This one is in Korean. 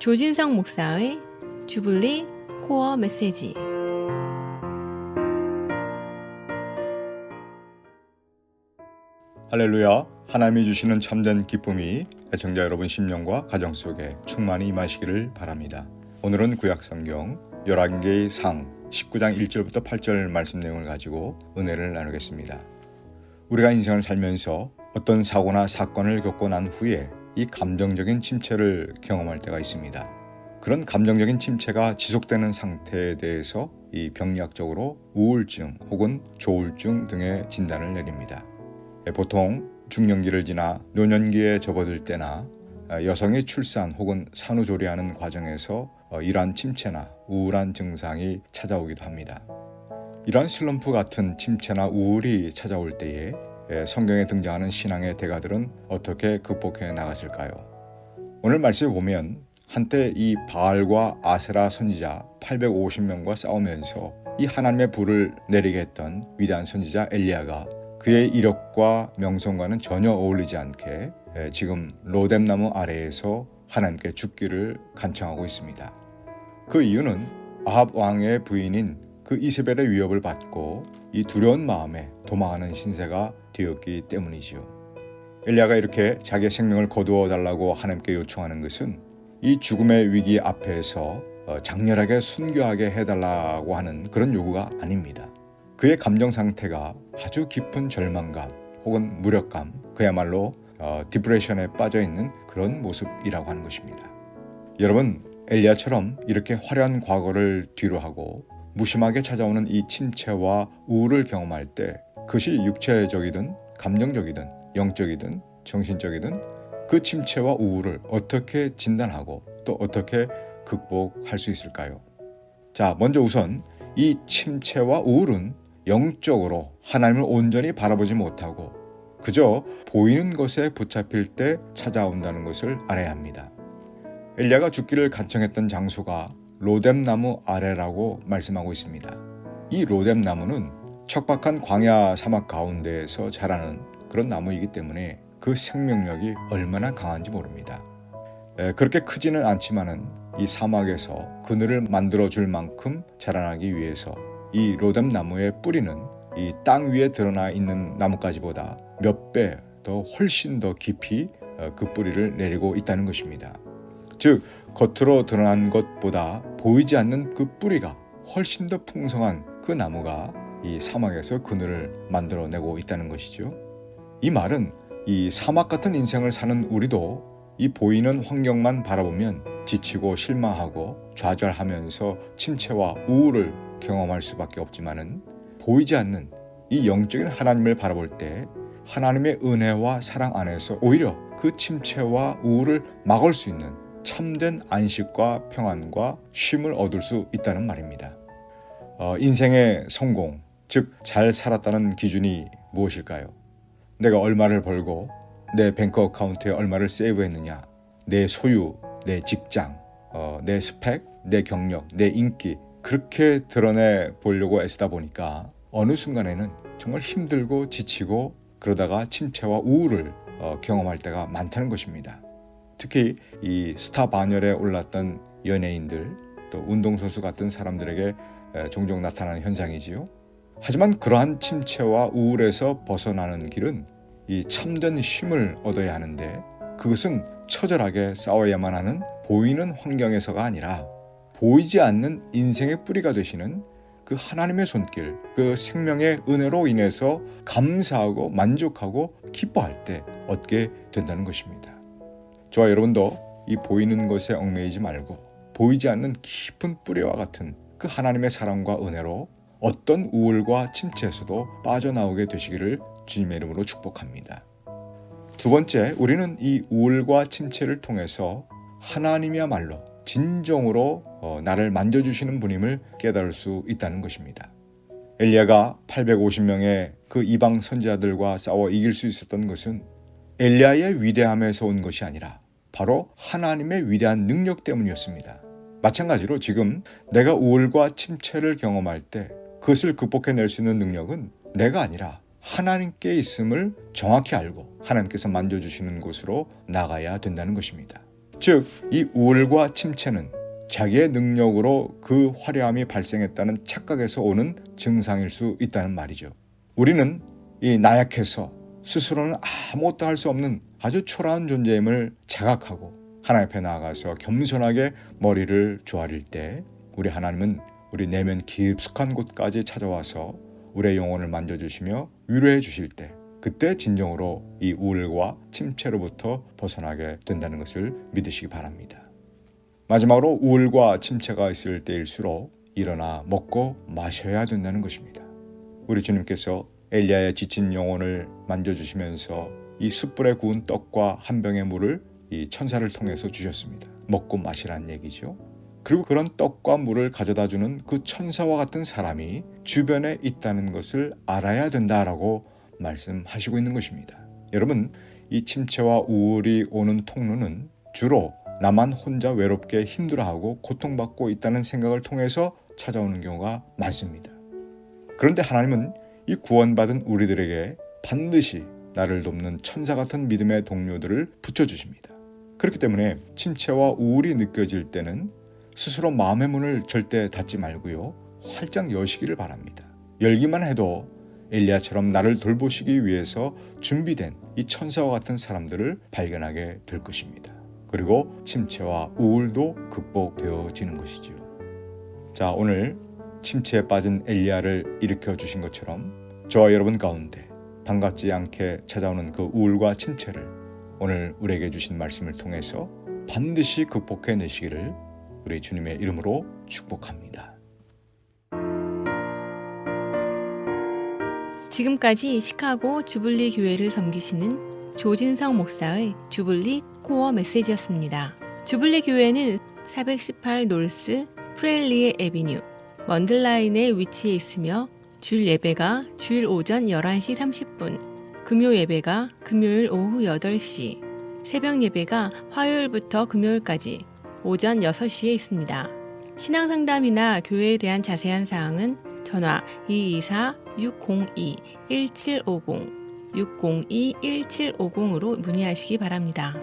조진성 목사의 주블리 코어 메시지. 할렐루야. 하나님이 주시는 참된 기쁨이 애청자 여러분 심령과 가정 속에 충만히 임하시기를 바랍니다. 오늘은 구약성경 열왕기의 상 19장 1절부터 8절 말씀 내용을 가지고 은혜를 나누겠습니다. 우리가 인생을 살면서 어떤 사고나 사건을 겪고 난 후에 이 감정적인 침체를 경험할 때가 있습니다. 그런 감정적인 침체가 지속되는 상태에 대해서 이 병리학적으로 우울증 혹은 조울증 등의 진단을 내립니다. 보통 중년기를 지나 노년기에 접어들 때나 여성이 출산 혹은 산후조리하는 과정에서 이러한 침체나 우울한 증상이 찾아오기도 합니다. 이러한 슬럼프 같은 침체나 우울이 찾아올 때에 성경에 등장하는 신앙의 대가들은 어떻게 극복해 나갔을까요? 오늘 말씀에 보면 한때 이 바알과 아세라 선지자 850명과 싸우면서 이 하나님의 불을 내리게 했던 위대한 선지자 엘리야가 그의 이력과 명성과는 전혀 어울리지 않게 지금 로뎀나무 아래에서 하나님께 죽기를 간청하고 있습니다. 그 이유는 아합 왕의 부인인 그 이세벨의 위협을 받고 이 두려운 마음에 도망하는 신세가 되었기 때문이지요. 엘리야가 이렇게 자기의 생명을 거두어 달라고 하나님께 요청하는 것은 이 죽음의 위기 앞에서 장렬하게 순교하게 해달라고 하는 그런 요구가 아닙니다. 그의 감정 상태가 아주 깊은 절망감 혹은 무력감, 그야말로 디프레션에 빠져있는 그런 모습이라고 하는 것입니다. 여러분, 엘리야처럼 이렇게 화려한 과거를 뒤로하고 무심하게 찾아오는 이 침체와 우울을 경험할 때 그것이 육체적이든 감정적이든 영적이든 정신적이든 그 침체와 우울을 어떻게 진단하고 또 어떻게 극복할 수 있을까요? 자, 먼저 우선 이 침체와 우울은 영적으로 하나님을 온전히 바라보지 못하고 그저 보이는 것에 붙잡힐 때 찾아온다는 것을 알아야 합니다. 엘리야가 죽기를 간청했던 장소가 로뎀나무 아래라고 말씀하고 있습니다. 이 로뎀나무는 척박한 광야 사막 가운데에서 자라는 그런 나무이기 때문에 그 생명력이 얼마나 강한지 모릅니다. 그렇게 크지는 않지만은 이 사막에서 그늘을 만들어 줄 만큼 자라나기 위해서 이 로뎀나무의 뿌리는 이 땅 위에 드러나 있는 나뭇가지보다 몇 배 더 훨씬 더 깊이 그 뿌리를 내리고 있다는 것입니다. 즉 겉으로 드러난 것보다 보이지 않는 그 뿌리가 훨씬 더 풍성한 그 나무가 이 사막에서 그늘을 만들어내고 있다는 것이죠. 이 말은 이 사막 같은 인생을 사는 우리도 이 보이는 환경만 바라보면 지치고 실망하고 좌절하면서 침체와 우울을 경험할 수밖에 없지만은 보이지 않는 이 영적인 하나님을 바라볼 때 하나님의 은혜와 사랑 안에서 오히려 그 침체와 우울을 막을 수 있는 참된 안식과 평안과 쉼을 얻을 수 있다는 말입니다. 인생의 성공, 즉 잘 살았다는 기준이 무엇일까요? 내가 얼마를 벌고 내 뱅크 어카운트에 얼마를 세이브했느냐, 내 소유, 내 직장, 내 스펙, 내 경력, 내 인기 그렇게 드러내 보려고 애쓰다 보니까 어느 순간에는 정말 힘들고 지치고 그러다가 침체와 우울을 경험할 때가 많다는 것입니다. 특히 이 스타 반열에 올랐던 연예인들 또 운동선수 같은 사람들에게 종종 나타나는 현상이지요. 하지만 그러한 침체와 우울에서 벗어나는 길은 이 참된 쉼을 얻어야 하는데 그것은 처절하게 싸워야만 하는 보이는 환경에서가 아니라 보이지 않는 인생의 뿌리가 되시는 그 하나님의 손길, 그 생명의 은혜로 인해서 감사하고 만족하고 기뻐할 때 얻게 된다는 것입니다. 저와 여러분도 이 보이는 것에 얽매이지 말고 보이지 않는 깊은 뿌리와 같은 그 하나님의 사랑과 은혜로 어떤 우울과 침체에서도 빠져나오게 되시기를 주님의 이름으로 축복합니다. 두 번째, 우리는 이 우울과 침체를 통해서 하나님이야말로 진정으로 나를 만져주시는 분임을 깨달을 수 있다는 것입니다. 엘리야가 850명의 그 이방 선지자들과 싸워 이길 수 있었던 것은 엘리야의 위대함에서 온 것이 아니라 바로 하나님의 위대한 능력 때문이었습니다. 마찬가지로 지금 내가 우울과 침체를 경험할 때 그것을 극복해낼 수 있는 능력은 내가 아니라 하나님께 있음을 정확히 알고 하나님께서 만져주시는 곳으로 나가야 된다는 것입니다. 즉, 이 우울과 침체는 자기의 능력으로 그 화려함이 발생했다는 착각에서 오는 증상일 수 있다는 말이죠. 우리는 이 나약해서 스스로는 아무것도 할 수 없는 아주 초라한 존재임을 자각하고 하나님 앞에 나아가서 겸손하게 머리를 조아릴 때 우리 하나님은 우리 내면 깊숙한 곳까지 찾아와서 우리의 영혼을 만져주시며 위로해 주실 때 그때 진정으로 이 우울과 침체로부터 벗어나게 된다는 것을 믿으시기 바랍니다. 마지막으로 우울과 침체가 있을 때일수록 일어나 먹고 마셔야 된다는 것입니다. 우리 주님께서 엘리야의 지친 영혼을 만져주시면서 이 숯불에 구운 떡과 한 병의 물을 이 천사를 통해서 주셨습니다. 먹고 마시라는 얘기죠. 그리고 그런 떡과 물을 가져다주는 그 천사와 같은 사람이 주변에 있다는 것을 알아야 된다라고 말씀하시고 있는 것입니다. 여러분, 이 침체와 우울이 오는 통로는 주로 나만 혼자 외롭게 힘들어하고 고통받고 있다는 생각을 통해서 찾아오는 경우가 많습니다. 그런데 하나님은 이 구원받은 우리들에게 반드시 나를 돕는 천사 같은 믿음의 동료들을 붙여주십니다. 그렇기 때문에 침체와 우울이 느껴질 때는 스스로 마음의 문을 절대 닫지 말고요, 활짝 여시기를 바랍니다. 열기만 해도 엘리야처럼 나를 돌보시기 위해서 준비된 이 천사와 같은 사람들을 발견하게 될 것입니다. 그리고 침체와 우울도 극복되어지는 것이죠. 자, 오늘 침체에 빠진 엘리야를 일으켜 주신 것처럼 저와 여러분 가운데 반갑지 않게 찾아오는 그 우울과 침체를 오늘 우리에게 주신 말씀을 통해서 반드시 극복해내시기를 우리 주님의 이름으로 축복합니다. 지금까지 시카고 주블리 교회를 섬기시는 조진성 목사의 주블리 코어 메시지였습니다. 주블리 교회는 418 노스 프레일리에 에비뉴 먼들라인에 위치해 있으며 주일 예배가 주일 오전 11시 30분, 금요 예배가 금요일 오후 8시, 새벽 예배가 화요일부터 금요일까지 오전 6시에 있습니다. 신앙상담이나 교회에 대한 자세한 사항은 전화 224-602-1750, 602-1750으로 문의하시기 바랍니다.